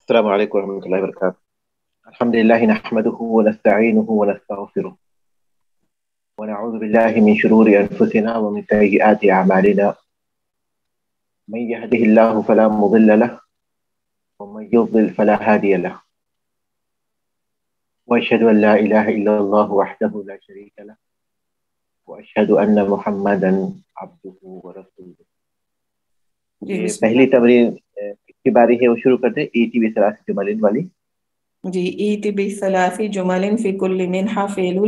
السلام عليكم ورحمة الله وبركاته. الحمد لله نحمده ونستعينه ونستغفره ونعوذ بالله من شرور أنفسنا ومن سيئات أعمالنا. من يهده الله فلا مضل له ومن يضلل فلا هادي له، وأشهد أن لا إله إلا الله وحده لا شريك له، وأشهد أن محمدا عبده ورسوله. جی یہ بسم پہلی اللہ. تمرین کی باری ہے، وہ شروع کرتے ہیں ایٹی بھی ثلاث جمل والی. جی ایت بثلاث جمل فی کل منہا فعل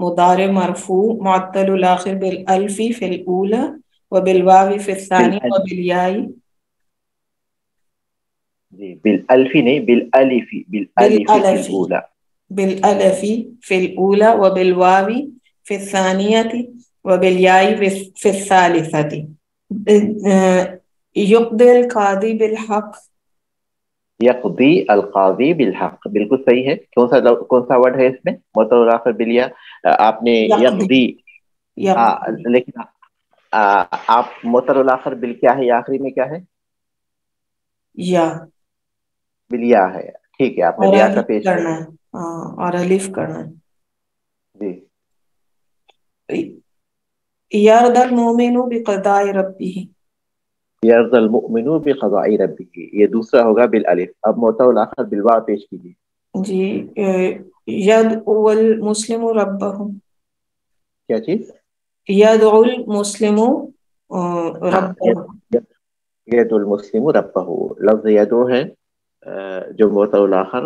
مضارع مرفوع معطل الاخر بالالف فی الاولى وبالواو فی الثانی بالالف، وبالیاء. جی بالالف نہیں، بالالف، بالالف فی بالالف الاولى. بالالف فی الاولى وبالواو فی الثانیة وبالیاء فی الثالثة. یقضی القاضی بالحق. یقضی القاضی بالحق، بالکل صحیح ہے. کون سا ورڈ ہے اس میں؟ معطل الاخر بالیا. آپ نے یقضی یقضی، یقضی لیکن آپ معطل الاخر بال کیا ہے، آخری میں کیا ہے؟ یا بالیا ہے. ٹھیک ہے، آپ نے اور لیا کا الف پیش کر کرنا دیا. ہے. ہاں اور الف کرنا جی ہے. یرضی المؤمن بقضاء ربہ. یرضی المؤمن بقضاء ربہ، یہ دوسرا ہوگا بالالف. اب معطل الاخر بالواو پیش کیجیے. جی یدعو المسلم ربہ. کیا چیز؟ یدعو المسلم ہاں، ربہ. ید المسلم ربہ، لفظ یدعو ہے جو معطل الاخر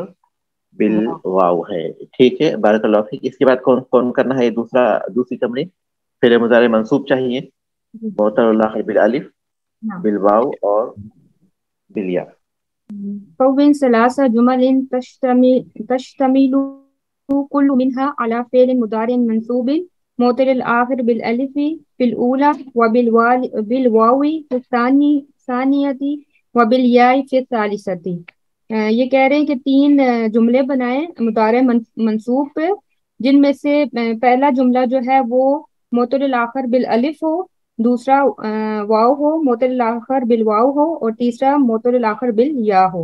بالواو ہے. ٹھیک ہے، بارک اللہ فیک. اس کے بعد کون کون کرنا ہے؟ یہ دوسری تمرین. فعل مضارع منصوب چاہیے، معطل الاخر بالالف، بالواو اور بالیا. كون ثلاث جمل تشتمل كل منها على فعل مضارع منصوب معطل الآخر بالألف في الأولى وبالواو في الثانية وبالياء في الثالثة. یہ کہہ رہے ہیں کہ تین جملے بنائیں مضارع منصوب پہ، جن میں سے پہلا جملہ جو ہے وہ معطل الآخر بالالف ہو، دوسرا واو ہو، معطل الاخر بالواو ہو، اور تیسرا معطل الاخر بالیا ہو.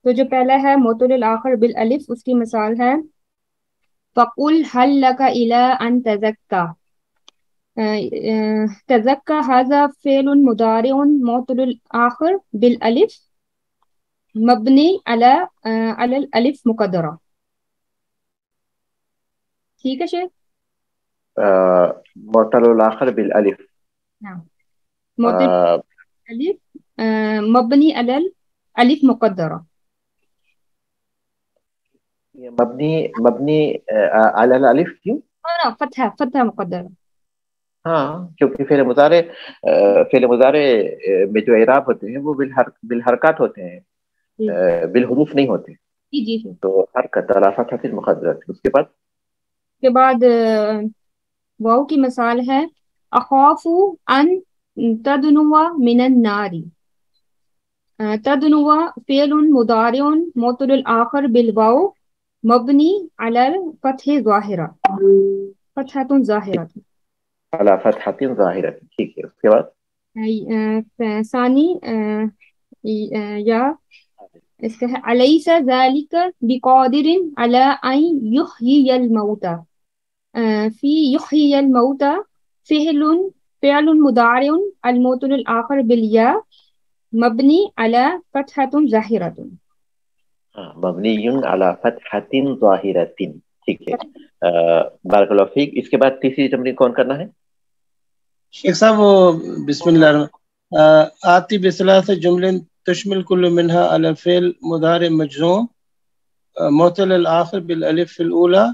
تو جو پہلا ہے معطل الاخر بالالف، اس کی مثال ہے فَقُلْ هَلْ لَكَ إِلَىٰ أَن تَزَكَّىٰ. تَزَكَّىٰ هذا فعل مضارع معطل الاخر بالالف مبنی علی الالف مقدرہ. ٹھیک ہے شیخ؟ معطل الاخر بالالف، معطل الف مبنی علی الالف مقدرہ. مبنی علی الالف کیوں؟ فتح مقدرہ. ہاں، کیونکہ فعل مضارع میں جو اعراب ہوتے ہیں وہ بالحرکات ہوتے ہیں، بالحروف نہیں ہوتے. جی جی. تو حرکت علی فتحۃ المقدرہ. اس کے بعد واو کی مثال ہے اخاف ان تدنو من النار. تدنو فعل مضارع معطل الاخر بالواو مبنی علی الفتح ظاہرہ، فتحۃ ظاہرہ. علی فتحۃ ظاہرہ. ٹھیک ہے، اس کے بعد ثانی یا اس کا ہے الیس ذالک بقادر علی ان یحیی الموتى. فی یحیی الموتى فعل مضارع المعطل الاخر بالیاء مبنی علی فتحۃ ظاہرۃ. مبنی علی فتحۃ ظاہرۃ. ٹھیک ہے، بارک اللہ فیک. اس کے بعد تیسری تمرین کون کرنا ہے؟ شیخ صاحب وہ بسم اللہ الرحمن آتی بثلاث جمل تشمل كل منها على فعل مضارع مجزوم معطل الاخر بالالف في الاولى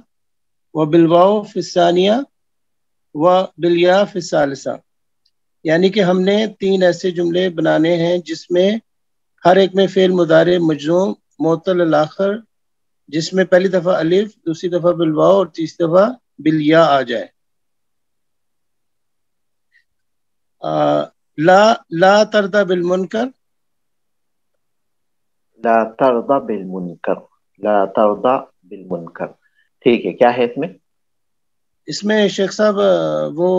وبالواو في الثانيه وبالياء في الثالثه. یعنی کہ ہم نے تین ایسے جملے بنانے ہیں جس میں ہر ایک میں فعل مضارع مجزوم معطل الاخر جس میں پہلی دفعہ الف، دوسری دفعہ بالواو اور تیسری دفعہ بالیا آ جائے. لا ترضى بالمنکر. لا ترضى بالمنکر، لا ترضى بالمنکر. ٹھیک ہے، کیا ہے اس میں؟ اس میں شیخ صاحب وہ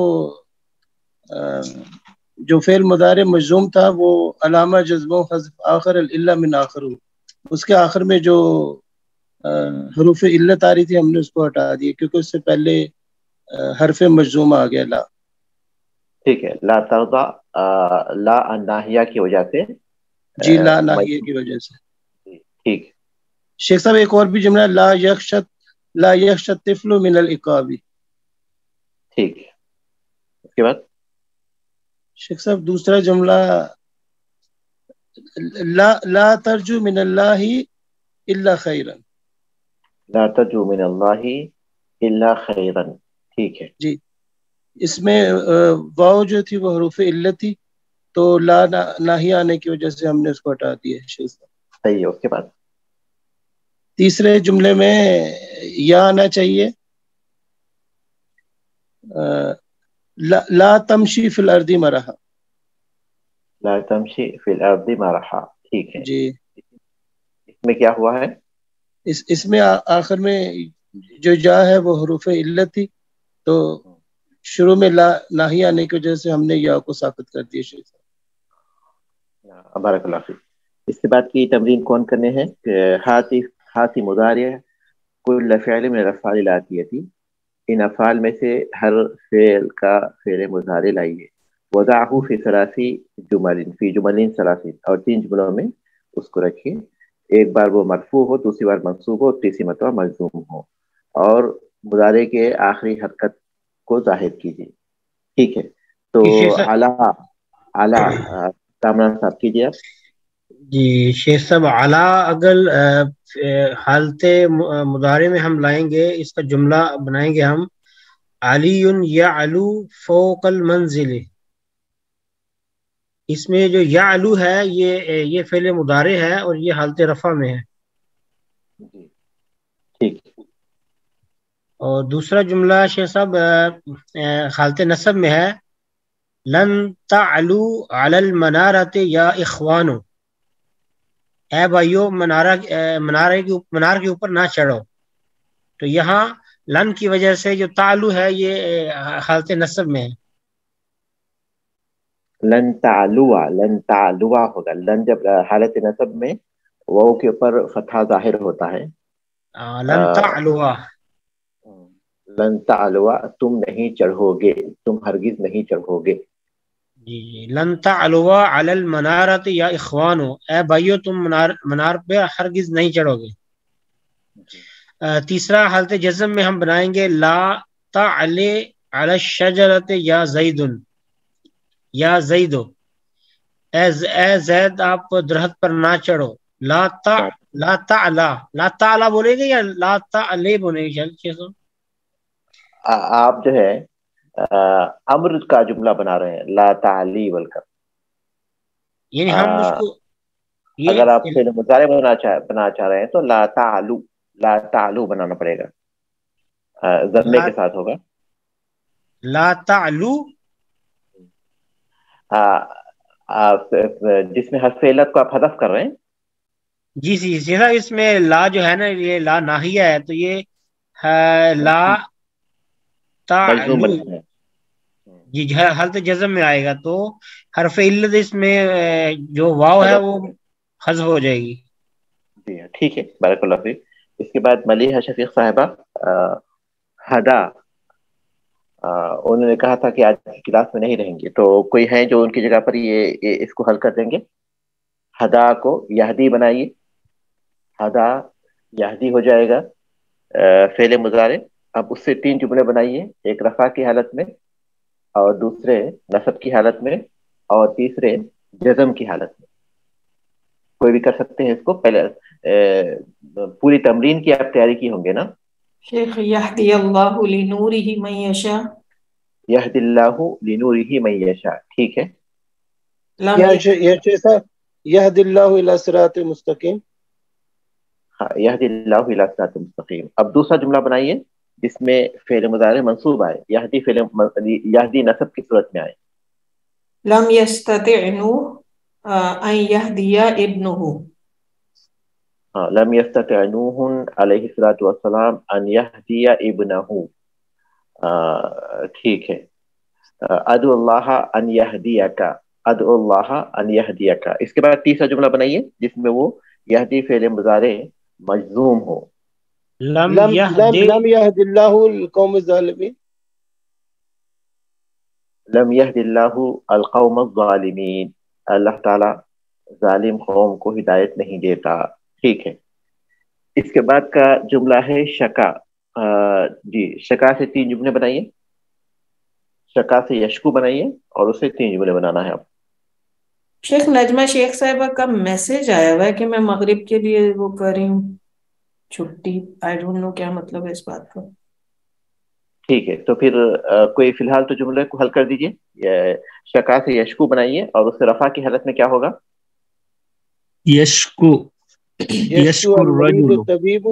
جو فعل مضارع مجزوم تھا وہ علامہ جزم حذف آخر الا من آخر اس کے آخر میں جو حروف علت آ رہی تھی ہم نے اس کو ہٹا دیا کیونکہ اس سے پہلے حرف مجزوم آ گیا لا. ٹھیک ہے. لا ترضا لا ناہیہ کی وجہ سے جی لا ناہیہ کی وجہ سے. ٹھیک. شیخ صاحب ایک اور بھی جملہ لا یخشى الطفل من العقاب. ٹھیک. اس کے بعد شیخ صاحب دوسرا جملہ لا ترجو من اللہ الا خیرا. لا ترجو من اللہ الا خیرا. ٹھیک ہے. جی اس میں واو جو تھی وہ حروف علت تھی تو لا ناہی آنے کی وجہ سے ہم نے اس کو ہٹا دیا. صحیح ہے. اس کے بعد تیسرے جملے میں یا آنا چاہیے لا تمشی فی الارض مرحا. لا تمشی فی الارض مرحا. ٹھیک ہے. جی اس میں کیا ہوا ہے؟ اس میں آخر میں جو جا ہے وہ حروف علت تھی تو شروع میں لا ناہی آنے کی وجہ سے ہم نے یا کو ساقط کر دیا. بارک اللہ فیک. اس کے بعد کی تمرین کون کرنے ہیں؟ ہاتھی مضارع کل فعل من الافعال الاتیہ. ان افعال میں سے ہر فعل کا فعل مضارع لائیے. وضعہ فی ثلاثی جمل فی جمل ثلاثی. اور 3 جملوں میں اس کو رکھیے. ایک بار وہ مرفوع ہو، دوسری بار منصوب ہو، تیسری مرتبہ مجزوم ہو. اور مضارع کے آخری حرکت کو ظاہر کیجیے. ٹھیک ہے. تو اعلیٰ کامران صاحب کیجیے آپ. جی شیخ صاحب اعلیٰ اگر حالت مضارع میں ہم لائیں گے اس کا جملہ بنائیں گے ہم علی یعلو فوق المنزل. اس میں جو یعلو ہے یہ فعل مضارع ہے اور یہ حالت رفع میں ہے. جی ٹھیک. اور دوسرا جملہ شیخ صاحب حالت نصب میں ہے لن تعلو علی المنارۃ یا اخوانو. اے بھائیو منار کے اوپر نہ چڑھو. تو یہاں لن کی وجہ سے جو تعلو ہے یہ حالت نصب میں ہے. لن تعلوا ہوگا. لن جب حالت نصب میں واو کے اوپر فتحہ ظاہر ہوتا ہے. لن تعلوا لن تعلوا تم نہیں چڑھو گے، تم ہرگز نہیں چڑھو گے. جی لن تعلوا علی المنارۃ یا اخوانو. اے بھائیو تم منار پہ ہرگز نہیں چڑھو گے. تیسرا حالت جزم میں ہم بنائیں گے لا تعلی علی الشجرۃ یا زید. یا زیدو اے زید آپ درخت پر نہ چڑھو. لا تعلی بولے گے یا لا تعلی بولے گے؟ آپ جو ہے امر کا جملہ بنا رہے ہیں لا تعلی بول کر. یعنی ہم اس کو اگر آپ فعل مضارع بنا چاہ رہے ہیں تو لا تعلو بنانا پڑے گا. ضمے کے ساتھ ہوگا. لا تعلو جس میں حرف علت کو آپ حذف کر رہے ہیں. جی جیسا اس میں لا جو ہے نا یہ لا ناہیہ ہے تو یہ لا تعلو جی حالت جزم میں آئے گا تو حرف علت اس میں جو واو ہے وہ حذف ہو جائے گی. جی ٹھیک ہے. بارک اللہ فیک. اس کے بعد ملیحہ شفیق صاحبہ ہدا انہوں نے کہا تھا کہ آج کی کلاس میں نہیں رہیں گے، تو کوئی ہیں جو ان کی جگہ پر یہ اس کو حل کر دیں گے؟ ہدا کو یہدی بنائیے. ہدا یہدی ہو جائے گا فعل مضارع. اب اس سے 3 جملے بنائیے. ایک رفع کی حالت میں، اور دوسرے نصب کی حالت میں، اور تیسرے جزم کی حالت میں. کوئی بھی کر سکتے ہیں اس کو. پہلے پوری تمرین کی آپ تیاری کی ہوں گے نا؟ شیخ یہدی اللہ لنورہ من یشاء. یہدی اللہ لنورہ من یشاء. ٹھیک ہے. یہدی اللہ الی صراط مستقیم. ہاں یہدی اللہ الی صراط مستقیم. اب دوسرا جملہ بنائیے جس میں فعل مضارع منصوب آئے. یہدی نصب کی صورت میں آئے. لم یستطع نوح ان یہدی ابنہ. لم یستطع نوح علیہ الصلوۃ والسلام ان یہدی ابنہ. ٹھیک ہے. ادعو اللہ ان یہدیک. ادعو اللہ ان یہدیک. اس کے بعد تیسرا جملہ بنائیے جس میں وہ یہدی فعل مضارع مجزوم ہو. لم یہدی لم یہد اللہ القوم الظالمین. لم یہد اللہ القوم الظالمین، اللہ تعالیٰ ظالم قوم کو ہدایت نہیں دیتا. ٹھیک ہے. اس کے بعد کا جملہ ہے شکا. جی شکا سے 3 جملے بنائیے. شکا سے یشکو بنائیے اور اسے 3 جملے بنانا ہے. اب شیخ نجمہ شیخ صاحبہ کا میسج آیا ہوا ہے کہ میں مغرب کے لیے وہ کر رہی ہوں چھٹی. آئی ڈونٹ نو کیا مطلب ہے اس بات کا. ٹھیک ہے تو پھر کوئی فی الحال تو جملے کو حل کر دیجیے. شکا سے یشکو بنائیے اور اس سے رفع کی حالت میں کیا ہوگا؟ یشکو یشکو المریض الطبیب.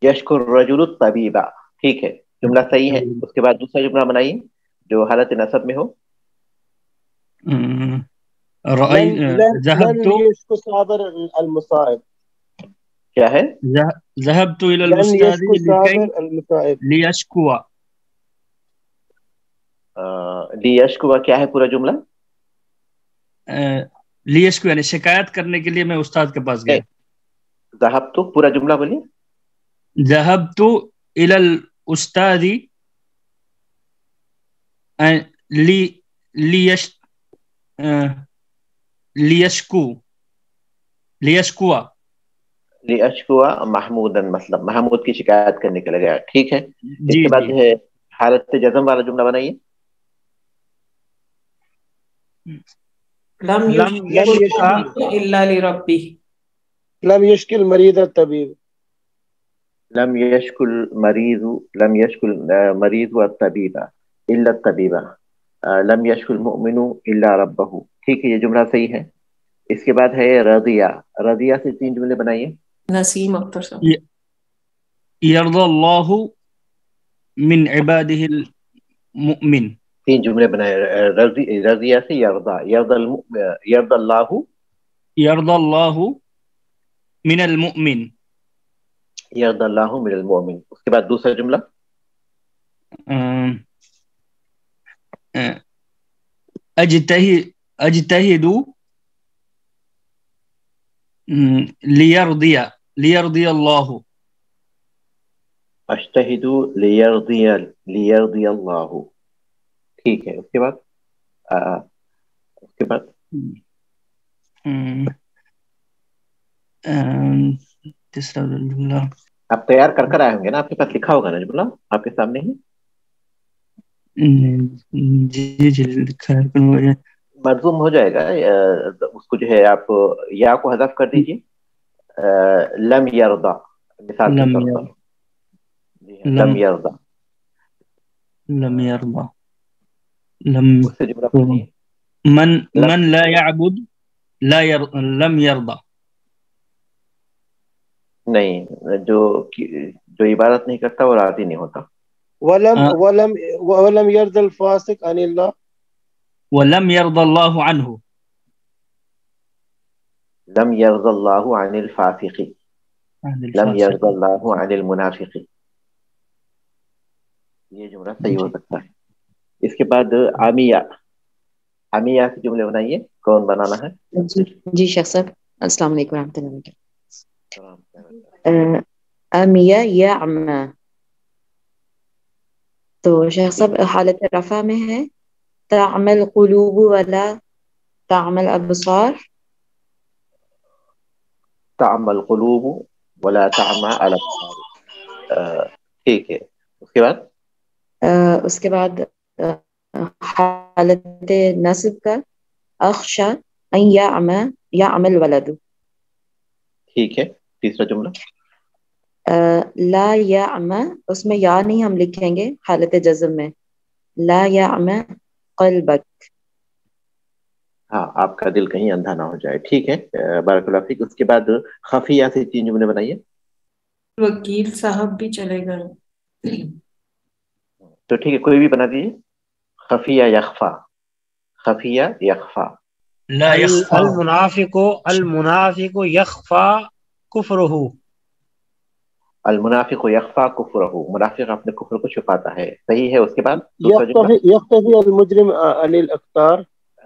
یشکو الرجل الطبیب. ٹھیک ہے جملہ صحیح ہے. اس کے بعد دوسرا جملہ بنائیے جو حالت نصب میں ہو. ذهبت یشکو صابر المصائب. کیا ہے؟ ذهبت الى لن الاستاذ یشکو صابر المصائب. ليشكو. لیشکو کیا ہے پورا جملہ؟ لیشکو یعنی شکایت کرنے کے لیے میں استاد کے پاس گیا. ذهبت پورا جملہ بولیے. ذهبت الى الاستاذ لیشکو. لیشکو محمودا، مطلب محمود کی شکایت کرنے کے لیے گیا. ٹھیک ہے. اس جی کے بعد جو ہے حالت جزم والا جملہ بنائیے. لم یشکو الا لربی. لم یشک المریض الطبیب. لم یشک المریض الطبیب الا الطبیب. لم یشک المؤمن الا ربہ. ٹھیک ہے یہ جملہ صحیح ہے. اس کے بعد ہے رضیہ. رضیہ سے 3 جملے بنائیے. نسیم اختر صاحب. یرضی اللہ من عباده المؤمن. 3 جملے بنائے. رضیہ سے یرضا. یرضی اللہ من المؤمن. یرضی اللہ من المؤمن. اس کے بعد دوسرا جملہ اجتہد لیرضی اللہ. اجتہد لیرضی اللہ. ٹھیک ہے. اس کے بعد تیسرا جملہ آپ تیار کر آئے ہوں گے نا، آپ کے پاس لکھا ہوگا نا جملہ آپ کے سامنے ہی. جی لکھا ہے. مرزوم ہو جائے گا. اس کو جو ہے آپ یا کو حذف کر دیجیے. لم یرضا مثال کے طور پر. لم یرضا. اس سے جملہ بنائیے. من لا يعبد لم يرضى. نہیں، جو عبادت نہیں کرتا وہ راضی نہیں ہوتا. ولم يرضى الفاسق عن الله. ولم يرضى الله عنه. لم يرضى الله عن الفاسق. لم يرضى الله عن المنافق. یہ جملہ صحیح ہو سکتا ہے. اس کے بعد عامیہ. عامیہ سے جملے بنائیے. کون بنانا ہے؟ جی شیخ صاحب السلام علیکم ورحمۃ اللہ وبرکاتہ. عامیہ یا عما. تو شیخ صاحب حالت رفع میں ہے تعمل قلوب ولا تعمل ابصار. تعمل قلوب ولا تعمى الابصار. ٹھیک ہے. اس کے بعد حالت نصب کا اخشا ان یعمل ولد. ٹھیک ہے. تیسرا جملہ لا یعم، اس میں یا نہیں ہم لکھیں گے حالت جزم میں. لا یعم قلبک. ہاں آپ کا دل کہیں اندھا نہ ہو جائے. ٹھیک ہے بارک اللہ فیک. اس کے بعد خفیہ سے 3 جملے بنائیے. وکیل صاحب بھی چلے گا تو ٹھیک ہے کوئی بھی بنا دیجیے. خفیہ یخفا. خفیہ یخفا. لا يخفى. المنافق یخفا کفرہ. المنافق یخفا کفرہ. منافق اپنے کفر کو چھپاتا ہے. صحیح ہے. اس کے بعد یختفی المجرم عن الاقدار.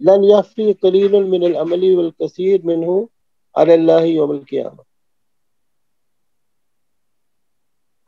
لن يخفي قليل من العمل والكثير منه على الله يوم القيامة.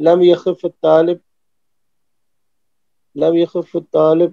لم يخف الطالب لم يخف الطالب.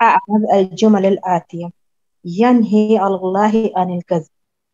أعرض الجمل الآتية: ينهي الله عن الكذب.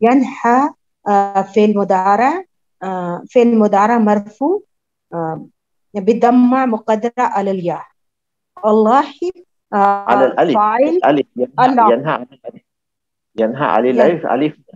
ينهى في المضارع مرفوع بالضمة مقدرة على الياء. الله على الألف، فاعل الألف الله ينهى عن الألف، ينهى على الألف، ألف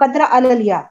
مقدرة على الياء